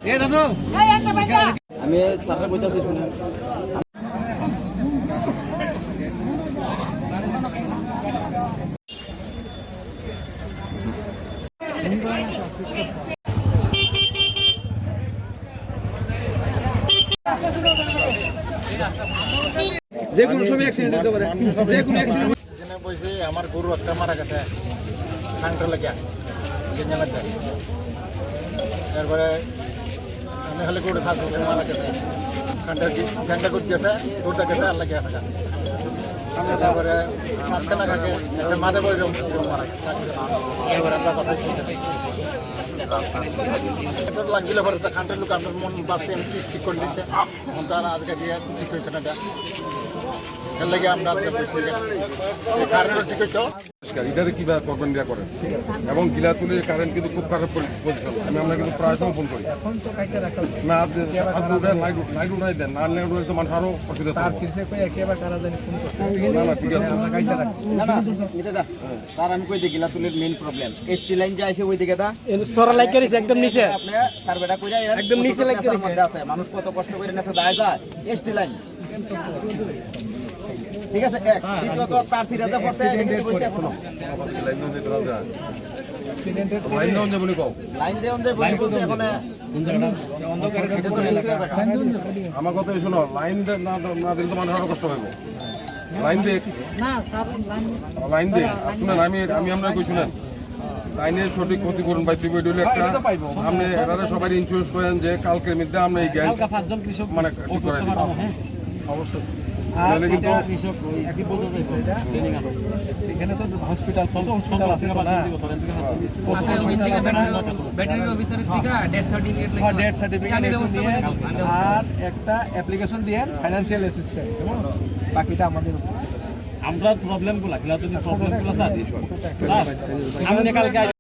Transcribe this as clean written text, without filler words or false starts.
আমি স্যারের বইতেছি শুনে যে কোনো সময় অ্যাক্সিডেন্ট হতে পারে, যে কোনো অ্যাক্সিডেন্ট। বলছি আমার গরু একটা মারা গেছে ঠান্ডা লেগে তারপরে আমি হলে গরু থাকবো মারা গেছে ঠান্ডা করতে গেছে গরুটা গেছে আর লাগে আছে তারপরে মাঝখানে থাকে একটা মাঝে বই মারা গেছে এবার আমরা কথা লাগছিল পরে খানটার লোক আপনার মন বাসে আমি ঠিক করে দিচ্ছে তারা আজকে গিয়ে ঠিক হয়েছে না এর লাগে আমরা কারেন্টও ঠিক হইতো এটারে কিভাবে করবেন দিয়া করেন এবং গিলাতুলির কারেন্ট কিন্তু খুব খারাপ পজিশন আমরা কিন্তু প্রায় সময় ফোন করি না লাইট উঠাই দেন না লাইট উঠাই তো মানুষ আরো অসুবিধা না ঠিক আছে স্যার আমি কই দিই গিলাতুলির মেইন প্রবলেম এসটি লাইন যে আছে ওই দিকে দা সরা লাইক করিস একদম নিচে আপনি সার্ভেটা কইরা একদম নিচে লাইক করিস মানুষ কত কষ্ট করে নেছে দায় যায় এসটি লাইন ঠিক আছে এক দ্বিতীয়ত তার সিরাজে পড়ছে এটা বলছে এখনো লাইন ডাউন যাবনি কও লাইন দেন যে বলতে এখন অন্ধকারে আমার কথা শোনো লাইন না দিলে তো মানুষ আরো কষ্ট পাবো লাইন দে না স্যার লাইন দে শুনেন আমি আমরা কই শুনেন লাইনের সঠিক ক্ষতিপূরণ পাইতে হইলে একটা আপনি এরা সবাই ইন্স্যুরেন্স করেন যে কালকের মধ্যে আমরা এই গ্যাস মানে ঠিক করে দিব অবশ্যই তাহলে কিন্তু এখানে তো হসপিটাল হসপিটাল আছে ব্যাটারি অফিসারের থেকে ডেথ সার্টিফিকেট আর একটা অ্যাপ্লিকেশন দিয়ে ফাইনান্সিয়াল অ্যাসিস্ট্যান্ট বাকিটা আমাদের আমরা প্রবলেমগুলো